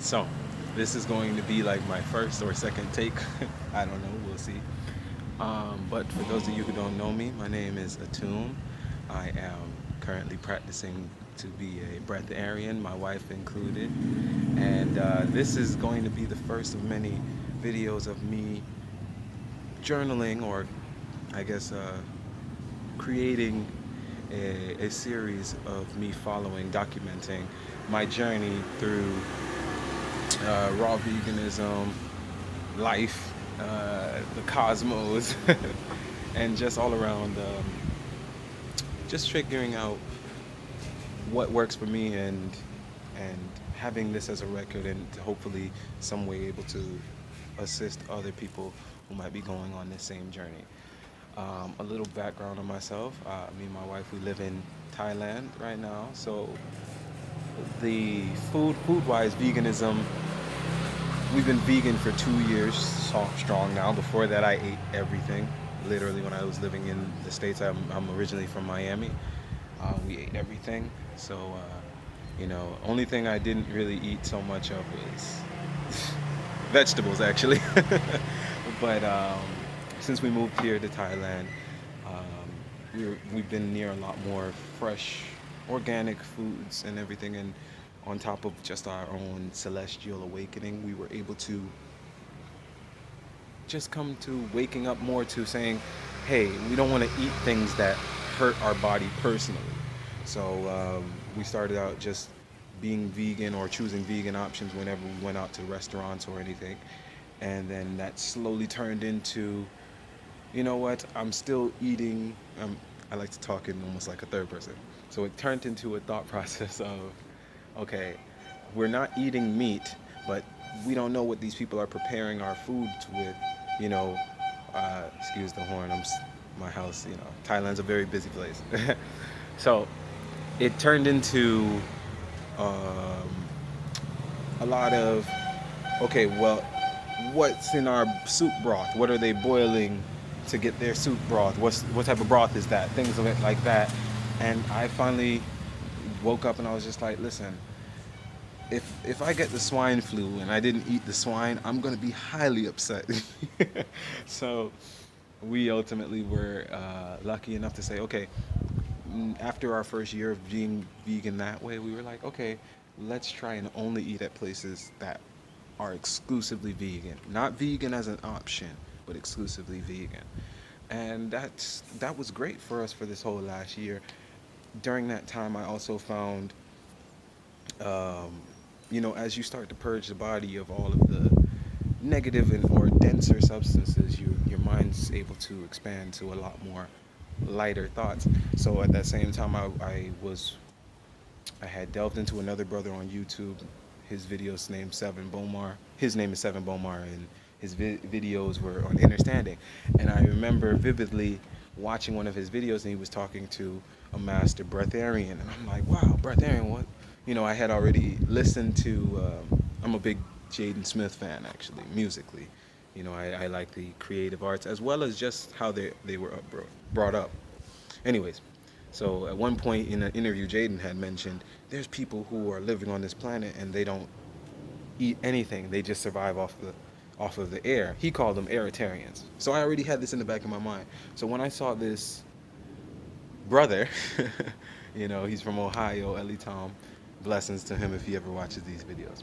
So, this is going to be like my first or second take. I don't know, we'll see. But for those of you who don't know me, my name is Atum. I am currently practicing to be a breatharian, my wife included. And this is going to be the first of many videos of me journaling, or I guess creating a series of me following, documenting my journey through raw veganism, life, the cosmos, and just all around, just figuring out what works for me, and having this as a record, and hopefully some way able to assist other people who might be going on this same journey. A little background on myself: me and my wife, we live in Thailand right now. So the food wise, veganism, we've been vegan for 2 years strong now. Before that, I ate everything. Literally, when I was living in the States, I'm originally from Miami. We ate everything. So, only thing I didn't really eat so much of was vegetables, actually. But since we moved here to Thailand, we've been near a lot more fresh, organic foods and everything. And on top of just our own celestial awakening, we were able to just come to waking up more to saying, hey, we don't want to eat things that hurt our body personally. So we started out just being vegan or choosing vegan options whenever we went out to restaurants or anything. And then that slowly turned into, you know what, I'm still eating. I like to talk in almost like a third person. So it turned into a thought process of, okay, we're not eating meat, but we don't know what these people are preparing our foods with. You know, excuse the horn. My house. Thailand's a very busy place. So it turned into um, a lot of, okay, well, what's in our soup broth? What are they boiling to get their soup broth? What type of broth is that? Things of it like that. And I finally woke up and I was just like, listen, if I get the swine flu and I didn't eat the swine, I'm gonna be highly upset. So we ultimately were lucky enough to say, okay, after our first year of being vegan that way, we were like, okay, let's try and only eat at places that are exclusively vegan, not vegan as an option, but exclusively vegan. And that was great for us for this whole last year. During that time, I also found, um, as you start to purge the body of all of the negative and or denser substances, your mind's able to expand to a lot more lighter thoughts. So at that same time, I had delved into another brother on YouTube. His videos named Seven Bomar. His name is Seven Bomar, and his videos were on understanding. And I remember vividly watching one of his videos, and he was talking to a master breatharian, and I'm like, wow, breatharian, what? I had already listened to. I'm a big Jaden Smith fan, actually, musically. I like the creative arts as well as just how they were brought up. Anyways, so at one point in an interview, Jaden had mentioned there's people who are living on this planet and they don't eat anything. They just survive off of the air. He called them aeritarians. So I already had this in the back of my mind. So when I saw this brother, he's from Ohio, Ellie Tom, blessings to him if he ever watches these videos,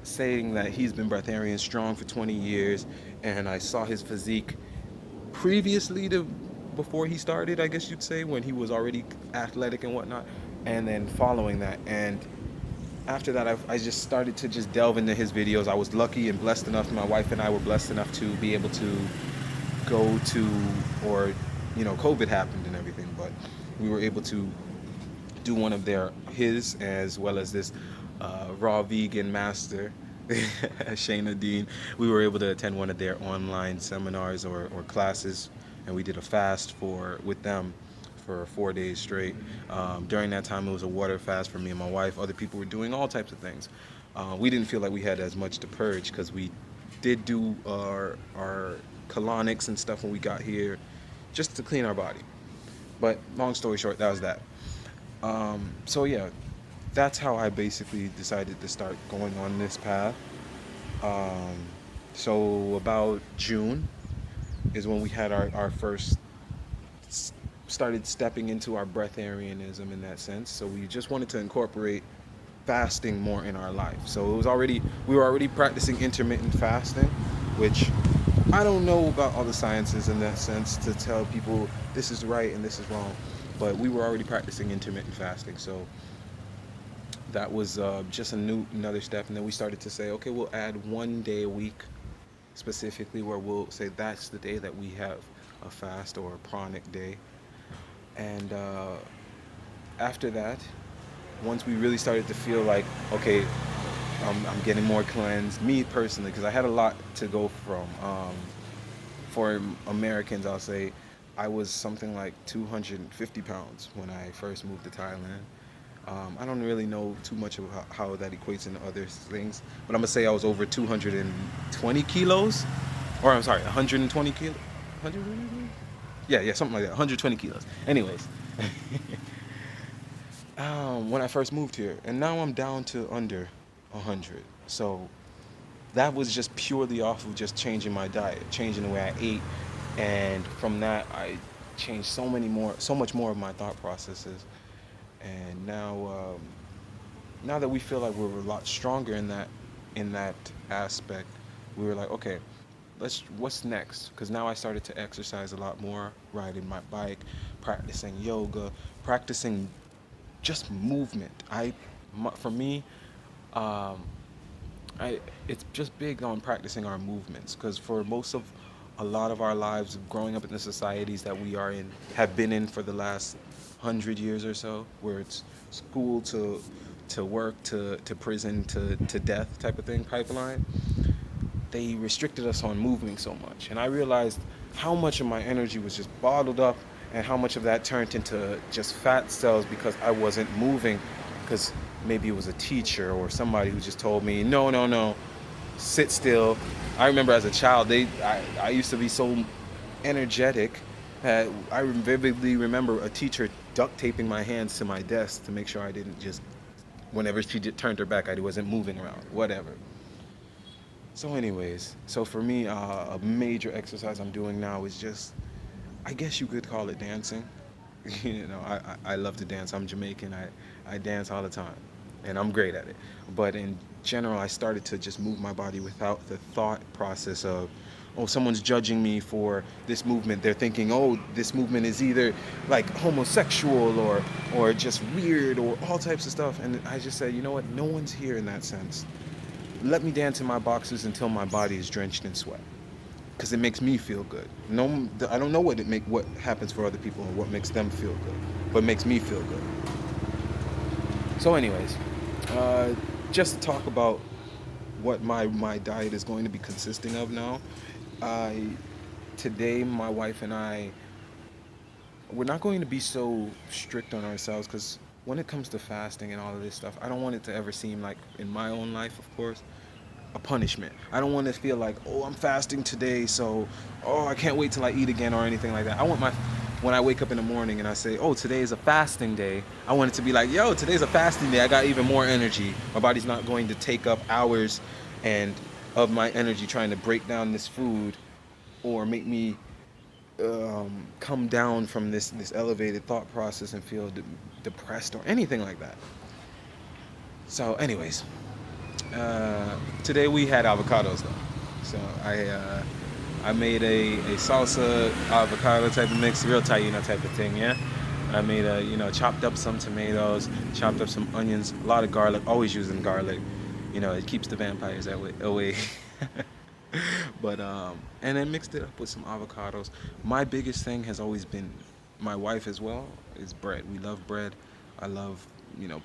saying that he's been breatharian strong for 20 years, and I saw his physique previously to before he started, I guess you'd say, when he was already athletic and whatnot, and then following that. And after that, I just started to just delve into his videos. I was lucky and blessed enough, my wife and I were blessed enough to be able to go to, or, COVID happened and everything, but we were able to do one of his, as well as this raw vegan master, Shayna Dean. We were able to attend one of their online seminars or classes, and we did a fast with them for 4 days straight. During that time, it was a water fast for me and my wife. Other people were doing all types of things. We didn't feel like we had as much to purge because we did do our colonics and stuff when we got here, just to clean our body. But long story short, that was that. So yeah, that's how I basically decided to start going on this path. Um, so about June is when we had our first started stepping into our breatharianism in that sense. So we just wanted to incorporate fasting more in our life. So it was already we were already practicing intermittent fasting, which I don't know about all the sciences in that sense to tell people this is right and this is wrong, but we were already practicing intermittent fasting. So that was just another step, and then we started to say, okay, we'll add 1 day a week specifically where we'll say that's the day that we have a fast or a pranic day, and after that, once we really started to feel like, okay, I'm getting more cleansed, me personally, because I had a lot to go from. For Americans, I'll say I was something like 250 pounds when I first moved to Thailand. I don't really know too much about how that equates into other things, but I'm gonna say I was over 220 kilos, or I'm sorry, 120 kilos. 120? Yeah, yeah, something like that. 120 kilos. Anyways, when I first moved here, and now I'm down to under 100. So that was just purely off of just changing my diet, changing the way I ate, and from that I changed so much more of my thought processes. And now that we feel like we're a lot stronger in that aspect, we were like, okay, let's what's next? Because now I started to exercise a lot more, riding my bike, practicing yoga, practicing just movement. For me, um, I it's just big on practicing our movements because for most of a lot of our lives growing up in the societies that we are in have been in for the last 100 years or so, where it's school to work to prison to death type of thing pipeline. They restricted us on moving so much, and I realized how much of my energy was just bottled up and how much of that turned into just fat cells because I wasn't moving, because maybe it was a teacher or somebody who just told me no, no, no, sit still. I remember as a child, I used to be so energetic that I vividly remember a teacher duct taping my hands to my desk to make sure I didn't just, whenever she turned her back, I wasn't moving around, whatever. So, anyways, so for me, a major exercise I'm doing now is just, I guess you could call it dancing. I love to dance. I'm Jamaican. I dance all the time, and I'm great at it. But in general, I started to just move my body without the thought process of, oh, someone's judging me for this movement. They're thinking, oh, this movement is either like homosexual or just weird or all types of stuff. And I just said, you know what? No one's here in that sense. Let me dance in my boxers until my body is drenched in sweat, because it makes me feel good. No, I don't know what happens for other people or what makes them feel good, but makes me feel good. So, anyways, uh, just to talk about what my diet is going to be consisting of now. I Today my wife and I, we're not going to be so strict on ourselves, because when it comes to fasting and all of this stuff, I don't want it to ever seem like, in my own life, of course, a punishment. I don't want to feel like, oh, I'm fasting today, so oh, I can't wait till I eat again or anything like that. I want my when I wake up in the morning and I say, oh, today is a fasting day, I want it to be like, yo, today's a fasting day. I got even more energy. My body's not going to take up hours and of my energy trying to break down this food or make me come down from this elevated thought process and feel depressed or anything like that. So, anyways, today we had avocados though. So I made a salsa avocado type of mix, real taino type of thing, yeah. I made chopped up some tomatoes, chopped up some onions, a lot of garlic, always using garlic. It keeps the vampires away. But and then mixed it up with some avocados. My biggest thing has always been, my wife as well, is bread. We love bread. I love,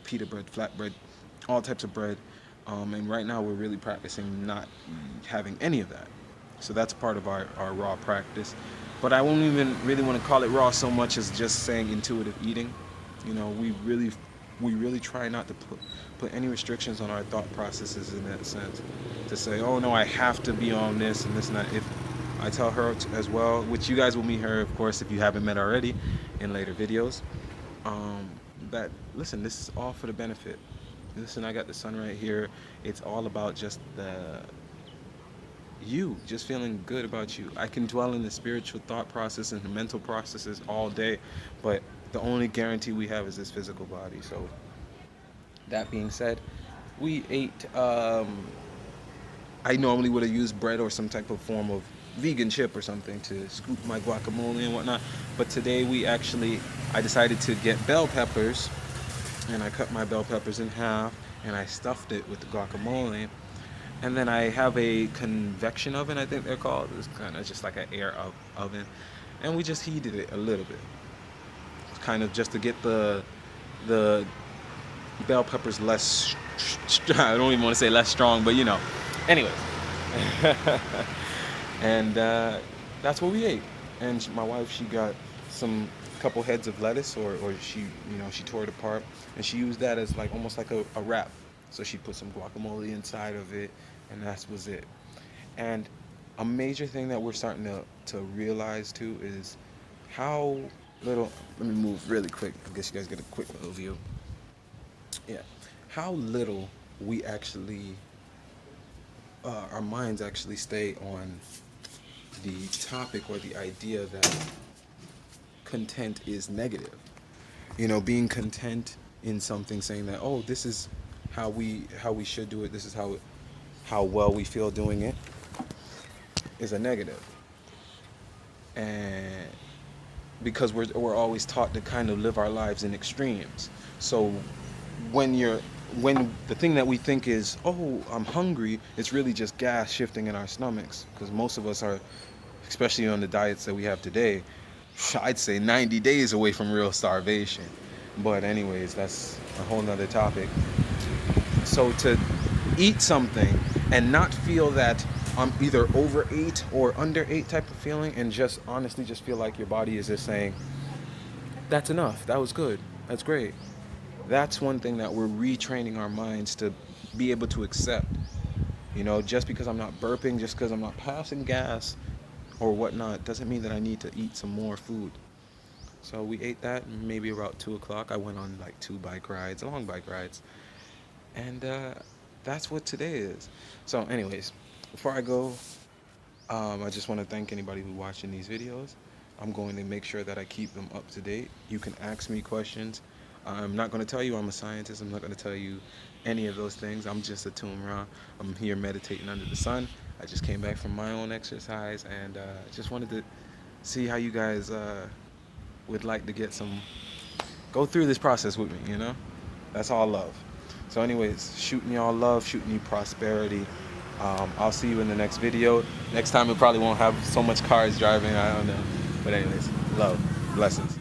pita bread, flatbread, all types of bread. And right now we're really practicing not having any of that. So that's part of our raw practice. But I won't even really want to call it raw so much as just saying intuitive eating. We really try not to put any restrictions on our thought processes in that sense. To say, oh no, I have to be on this and this and that. If I tell her as well, which you guys will meet her, of course, if you haven't met already, in later videos. That listen, this is all for the benefit Listen, I got the sun right here. It's all about just you, just feeling good about you. I can dwell in the spiritual thought process and the mental processes all day, but the only guarantee we have is this physical body. So that being said, we ate. I normally would have used bread or some type of form of vegan chip or something to scoop my guacamole and whatnot. But today I decided to get bell peppers, and I cut my bell peppers in half, and I stuffed it with the guacamole. And then I have a convection oven, I think they're called. It's kind of just like an oven, and we just heated it a little bit, kind of just to get the bell peppers less. I don't even want to say less strong, but you know. Anyways, and that's what we ate. And my wife, she got some couple heads of lettuce, or she tore it apart, and she used that as like almost like a wrap. So she put some guacamole inside of it, and that was it. And a major thing that we're starting to realize too is how little. Let me move really quick. I guess you guys get a quick overview. Yeah, how little we actually, our minds actually stay on the topic or the idea that content is negative. Being content in something, saying that, oh, this is how we should do it. This is how well we feel doing it, is a negative. And because we're always taught to kind of live our lives in extremes. So when the thing that we think is, oh, I'm hungry, it's really just gas shifting in our stomachs, because most of us are, especially on the diets that we have today, I'd say 90 days away from real starvation. But anyways, that's a whole nother topic. So to eat something and not feel that I'm either overate or underate type of feeling, and just honestly just feel like your body is just saying, that's enough, that was good, that's great. That's one thing that we're retraining our minds to be able to accept. Just because I'm not burping, just because I'm not passing gas or whatnot, doesn't mean that I need to eat some more food. So we ate that, and maybe about 2 o'clock. I went on like 2 long bike rides, and that's what today is. So, anyways, before I go, I just want to thank anybody who's watching these videos. I'm going to make sure that I keep them up to date. You can ask me questions. I'm not going to tell you I'm a scientist. I'm not going to tell you any of those things. I'm just Atum Ra. I'm here meditating under the sun. I just came back from my own exercise, and just wanted to see how you guys would like to go through this process with me. That's all love. So anyways, shooting y'all love, shooting you prosperity. I'll see you in the next video. Next time we probably won't have so much cars driving, I don't know. But anyways, love, blessings.